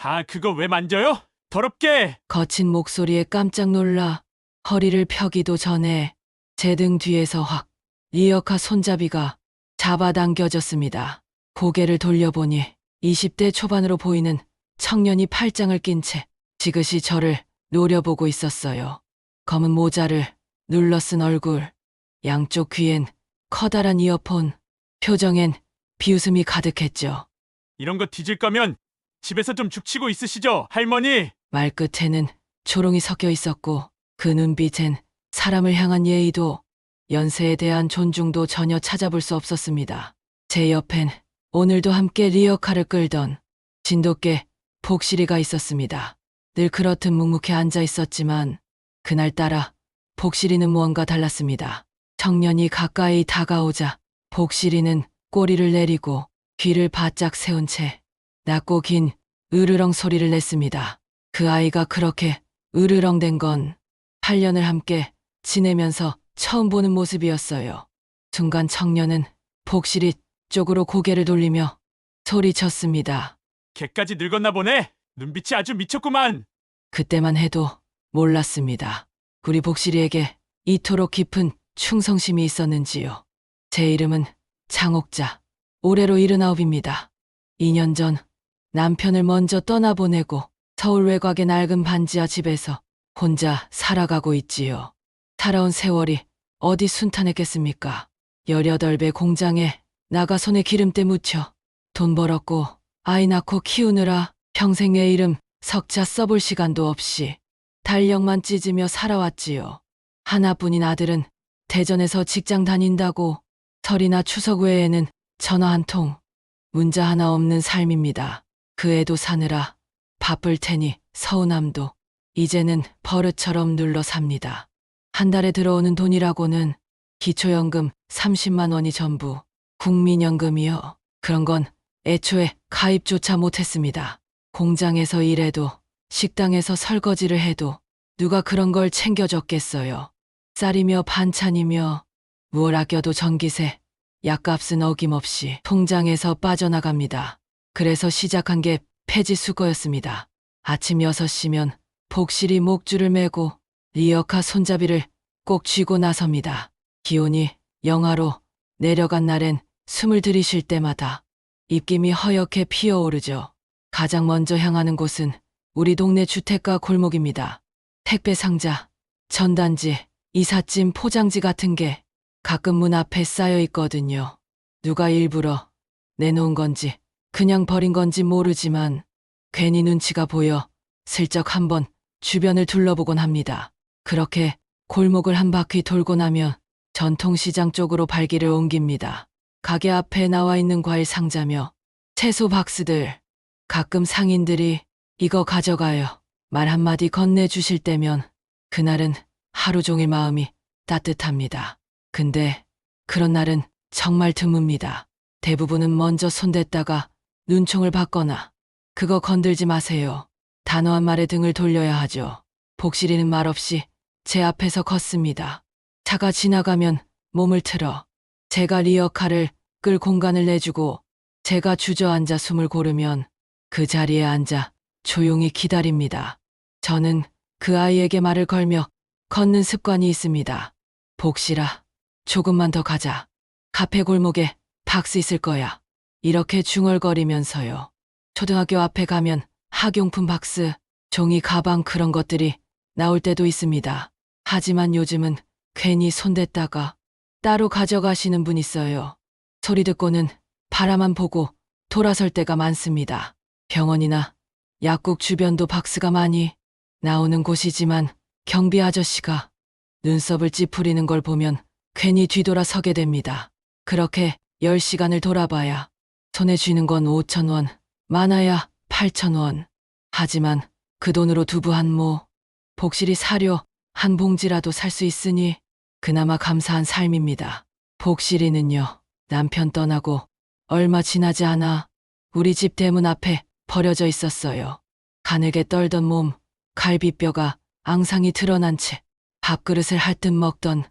아, 그거 왜 만져요? 더럽게! 거친 목소리에 깜짝 놀라 허리를 펴기도 전에 제 등 뒤에서 확 리어카 손잡이가 잡아당겨졌습니다. 고개를 돌려보니 20대 초반으로 보이는 청년이 팔짱을 낀 채 지그시 저를 노려보고 있었어요. 검은 모자를 눌러쓴 얼굴, 양쪽 귀엔 커다란 이어폰, 표정엔 비웃음이 가득했죠. 이런 거 뒤질 거면 집에서 좀 죽치고 있으시죠, 할머니! 말끝에는 초롱이 섞여 있었고 그 눈빛엔 사람을 향한 예의도 연세에 대한 존중도 전혀 찾아볼 수 없었습니다. 제 옆엔 오늘도 함께 리어카를 끌던 진돗개 복실이가 있었습니다. 늘 그렇듯 묵묵히 앉아 있었지만 그날따라 복실이는 무언가 달랐습니다. 청년이 가까이 다가오자 복실이는 꼬리를 내리고 귀를 바짝 세운 채 낮고 긴 으르렁 소리를 냈습니다. 그 아이가 그렇게 으르렁댄 건 8년을 함께 지내면서 처음 보는 모습이었어요. 순간 청년은 복실이 쪽으로 고개를 돌리며 소리쳤습니다. 걔까지 늙었나 보네! 눈빛이 아주 미쳤구만! 그때만 해도 몰랐습니다. 우리 복실이에게 이토록 깊은 충성심이 있었는지요. 제 이름은 장옥자, 올해로 79입니다. 2년 전 남편을 먼저 떠나보내고 서울 외곽의 낡은 반지하 집에서 혼자 살아가고 있지요. 살아온 세월이 어디 순탄했겠습니까? 18배 공장에 나가 손에 기름때 묻혀 돈 벌었고 아이 낳고 키우느라 평생 내 이름 석자 써볼 시간도 없이 달력만 찢으며 살아왔지요. 하나뿐인 아들은 대전에서 직장 다닌다고 설이나 추석 외에는 전화 한 통, 문자 하나 없는 삶입니다. 그 애도 사느라 바쁠 테니 서운함도 이제는 버릇처럼 눌러 삽니다. 한 달에 들어오는 돈이라고는 기초연금 30만 원이 전부, 국민연금이요. 그런 건 애초에 가입조차 못했습니다. 공장에서 일해도 식당에서 설거지를 해도 누가 그런 걸 챙겨줬겠어요. 쌀이며 반찬이며 무얼 아껴도 전기세, 약값은 어김없이 통장에서 빠져나갑니다. 그래서 시작한 게 폐지수거였습니다. 아침 6시면 복실이 목줄을 매고 리어카 손잡이를 꼭 쥐고 나섭니다. 기온이 영하로 내려간 날엔 숨을 들이쉴 때마다 입김이 허옇게 피어오르죠. 가장 먼저 향하는 곳은 우리 동네 주택가 골목입니다. 택배 상자, 전단지, 이삿짐 포장지 같은 게 가끔 문 앞에 쌓여 있거든요. 누가 일부러 내놓은 건지 그냥 버린 건지 모르지만 괜히 눈치가 보여 슬쩍 한번 주변을 둘러보곤 합니다. 그렇게 골목을 한 바퀴 돌고 나면 전통시장 쪽으로 발길을 옮깁니다. 가게 앞에 나와 있는 과일 상자며 채소 박스들, 가끔 상인들이 이거 가져가요 말 한마디 건네주실 때면 그날은 하루 종일 마음이 따뜻합니다. 근데 그런 날은 정말 드뭅니다. 대부분은 먼저 손댔다가 눈총을 받거나 그거 건들지 마세요. 단호한 말에 등을 돌려야 하죠. 복실이는 말없이 제 앞에서 걷습니다. 차가 지나가면 몸을 틀어 제가 리어카를 끌 공간을 내주고 제가 주저앉아 숨을 고르면 그 자리에 앉아 조용히 기다립니다. 저는 그 아이에게 말을 걸며 걷는 습관이 있습니다. 복실아, 조금만 더 가자. 카페 골목에 박스 있을 거야. 이렇게 중얼거리면서요. 초등학교 앞에 가면 학용품 박스, 종이 가방 그런 것들이 나올 때도 있습니다. 하지만 요즘은 괜히 손댔다가 따로 가져가시는 분 있어요. 소리 듣고는 바라만 보고 돌아설 때가 많습니다. 병원이나 약국 주변도 박스가 많이 나오는 곳이지만 경비 아저씨가 눈썹을 찌푸리는 걸 보면 괜히 뒤돌아 서게 됩니다. 그렇게 10시간을 돌아봐야 손에 쥐는 건 5,000원, 많아야 8,000원. 하지만 그 돈으로 두부 한 모, 복실이 사료 한 봉지라도 살 수 있으니 그나마 감사한 삶입니다. 복실이는요, 남편 떠나고 얼마 지나지 않아 우리 집 대문 앞에 버려져 있었어요. 가늘게 떨던 몸, 갈비뼈가 앙상이 드러난 채 밥그릇을 할듯 먹던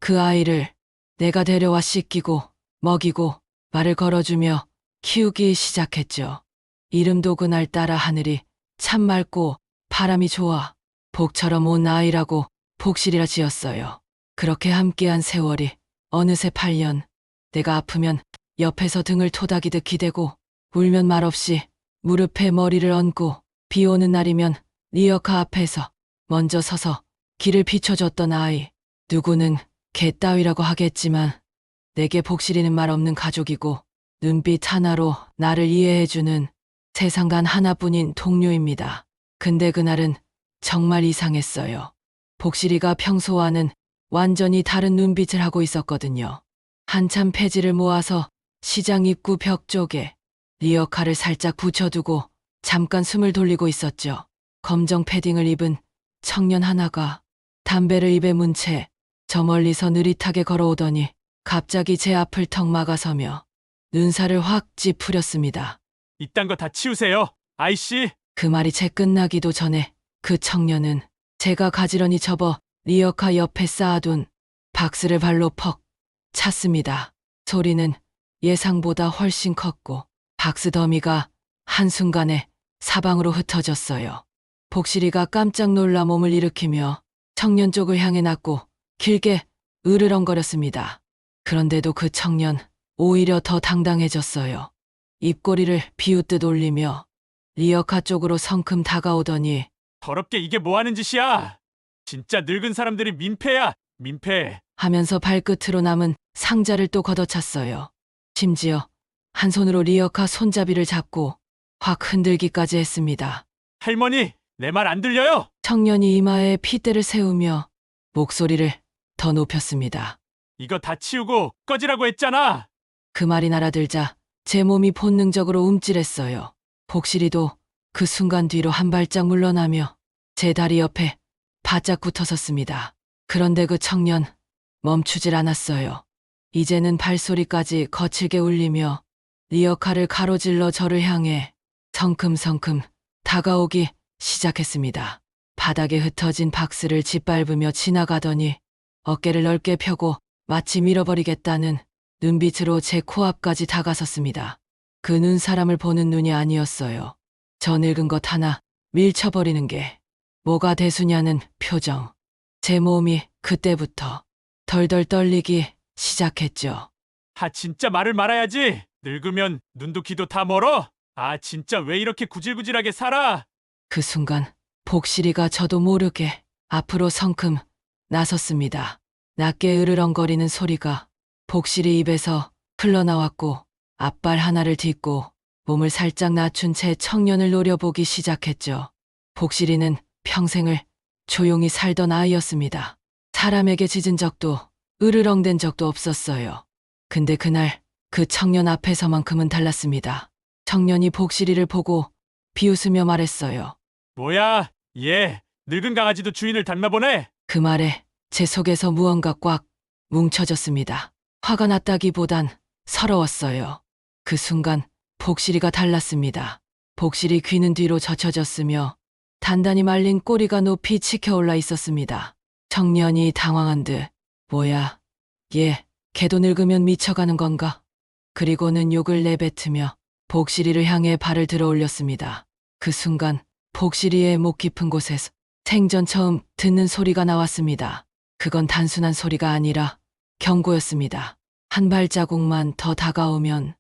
그 아이를 내가 데려와 씻기고 먹이고 말을 걸어주며 키우기 시작했죠. 이름도 그날따라 하늘이 참 맑고 바람이 좋아. 복처럼 온 아이라고 복실이라 지었어요. 그렇게 함께한 세월이 어느새 8년. 내가 아프면 옆에서 등을 토닥이듯 기대고 울면 말없이 무릎에 머리를 얹고 비 오는 날이면 리어카 앞에서 먼저 서서 길을 비춰줬던 아이. 누구는 개 따위라고 하겠지만 내게 복실이는 말 없는 가족이고 눈빛 하나로 나를 이해해주는 세상간 하나뿐인 동료입니다. 근데 그날은 정말 이상했어요. 복실이가 평소와는 완전히 다른 눈빛을 하고 있었거든요. 한참 폐지를 모아서 시장 입구 벽 쪽에 리어카를 살짝 붙여두고 잠깐 숨을 돌리고 있었죠. 검정 패딩을 입은 청년 하나가 담배를 입에 문 채 저 멀리서 느릿하게 걸어오더니 갑자기 제 앞을 턱 막아서며 눈살을 확 찌푸렸습니다. 이딴 거 다 치우세요. 아이씨. 그 말이 채 끝나기도 전에 그 청년은 제가 가지런히 접어 리어카 옆에 쌓아둔 박스를 발로 퍽 찼습니다. 소리는 예상보다 훨씬 컸고 박스 더미가 한순간에 사방으로 흩어졌어요. 복실이가 깜짝 놀라 몸을 일으키며 청년 쪽을 향해 났고 길게 으르렁거렸습니다. 그런데도 그 청년 오히려 더 당당해졌어요. 입꼬리를 비웃듯 올리며 리어카 쪽으로 성큼 다가오더니 더럽게 이게 뭐 하는 짓이야. 진짜 늙은 사람들이 민폐야. 민폐. 하면서 발끝으로 남은 상자를 또 걷어찼어요. 심지어 한 손으로 리어카 손잡이를 잡고 확 흔들기까지 했습니다. 할머니, 내 말 안 들려요? 청년이 이마에 핏대를 세우며 목소리를 더 높였습니다. 이거 다 치우고 꺼지라고 했잖아. 그 말이 날아들자 제 몸이 본능적으로 움찔했어요. 복실이도 그 순간 뒤로 한 발짝 물러나며 제 다리 옆에 바짝 붙어 섰습니다. 그런데 그 청년 멈추질 않았어요. 이제는 발소리까지 거칠게 울리며 리어카를 가로질러 저를 향해 성큼성큼 다가오기 시작했습니다. 바닥에 흩어진 박스를 짓밟으며 지나가더니 어깨를 넓게 펴고 마치 밀어버리겠다는 눈빛으로 제 코앞까지 다가섰습니다. 그 눈 사람을 보는 눈이 아니었어요. 저 늙은 것 하나 밀쳐버리는 게 뭐가 대수냐는 표정. 제 몸이 그때부터 덜덜 떨리기 시작했죠. 아, 진짜 말을 말아야지. 늙으면 눈도 귀도 다 멀어. 아, 진짜 왜 이렇게 구질구질하게 살아? 그 순간 복실이가 저도 모르게 앞으로 성큼 나섰습니다. 낮게 으르렁거리는 소리가 복실이 입에서 흘러나왔고 앞발 하나를 딛고 몸을 살짝 낮춘 채 청년을 노려보기 시작했죠. 복실이는 평생을 조용히 살던 아이였습니다. 사람에게 짖은 적도 으르렁댄 적도 없었어요. 근데 그날 그 청년 앞에서만큼은 달랐습니다. 청년이 복실이를 보고 비웃으며 말했어요. 뭐야, 얘 늙은 강아지도 주인을 닮나 보네. 그 말에 제 속에서 무언가 꽉 뭉쳐졌습니다. 화가 났다기보단 서러웠어요. 그 순간 복실이가 달랐습니다. 복실이 귀는 뒤로 젖혀졌으며 단단히 말린 꼬리가 높이 치켜올라 있었습니다. 청년이 당황한 듯 뭐야, 얘 걔도 늙으면 미쳐가는 건가? 그리고는 욕을 내뱉으며 복실이를 향해 발을 들어 올렸습니다. 그 순간 복실이의 목 깊은 곳에서 생전 처음 듣는 소리가 나왔습니다. 그건 단순한 소리가 아니라 경고였습니다. 한 발자국만 더 다가오면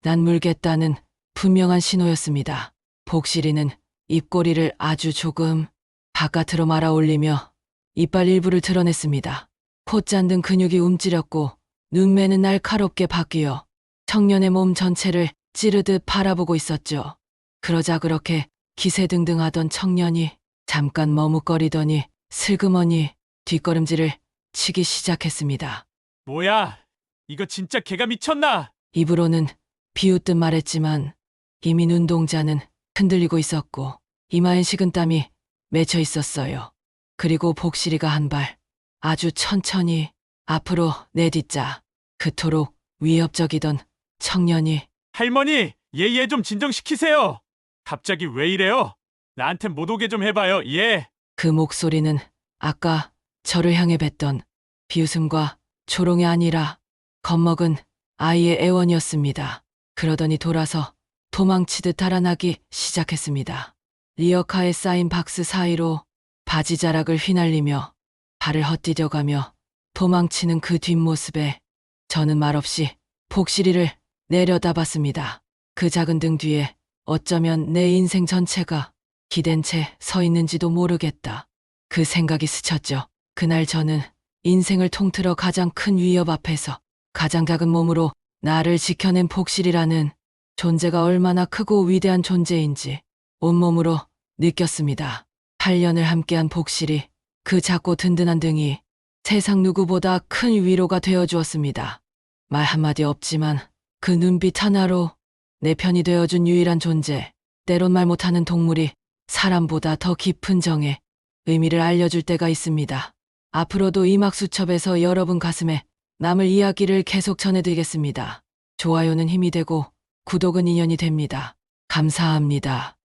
난 물겠다는 분명한 신호였습니다. 복실이는 입꼬리를 아주 조금 바깥으로 말아 올리며 이빨 일부를 드러냈습니다. 콧잔 등 근육이 움츠렸고 눈매는 날카롭게 바뀌어 청년의 몸 전체를 찌르듯 바라보고 있었죠. 그러자 그렇게 기세등등하던 청년이 잠깐 머뭇거리더니 슬그머니 뒷걸음질을 치기 시작했습니다. 뭐야, 이거 진짜 걔가 미쳤나? 입으로는 비웃듯 말했지만 이미 눈동자는 흔들리고 있었고 이마엔 식은땀이 맺혀 있었어요. 그리고 복실이가 한 발 아주 천천히 앞으로 내딛자 그토록 위협적이던 청년이 할머니, 얘 좀 진정시키세요. 갑자기 왜 이래요? 나한테 못 오게 좀 해봐요, 얘. 그 목소리는 아까 저를 향해 뱉던 비웃음과 조롱이 아니라 겁먹은 아이의 애원이었습니다. 그러더니 돌아서 도망치듯 달아나기 시작했습니다. 리어카에 쌓인 박스 사이로 바지 자락을 휘날리며 발을 헛디뎌가며 도망치는 그 뒷모습에 저는 말없이 복실이를 내려다봤습니다. 그 작은 등 뒤에 어쩌면 내 인생 전체가 기댄 채 서 있는지도 모르겠다. 그 생각이 스쳤죠. 그날 저는 인생을 통틀어 가장 큰 위협 앞에서 가장 작은 몸으로 나를 지켜낸 복실이라는 존재가 얼마나 크고 위대한 존재인지 온몸으로 느꼈습니다. 8년을 함께한 복실이, 그 작고 든든한 등이 세상 누구보다 큰 위로가 되어 주었습니다. 말 한마디 없지만 그 눈빛 하나로 내 편이 되어준 유일한 존재, 때론 말 못하는 동물이 사람보다 더 깊은 정에 의미를 알려줄 때가 있습니다. 앞으로도 이막수첩에서 여러분 가슴에 남을 이야기를 계속 전해드리겠습니다. 좋아요는 힘이 되고 구독은 인연이 됩니다. 감사합니다.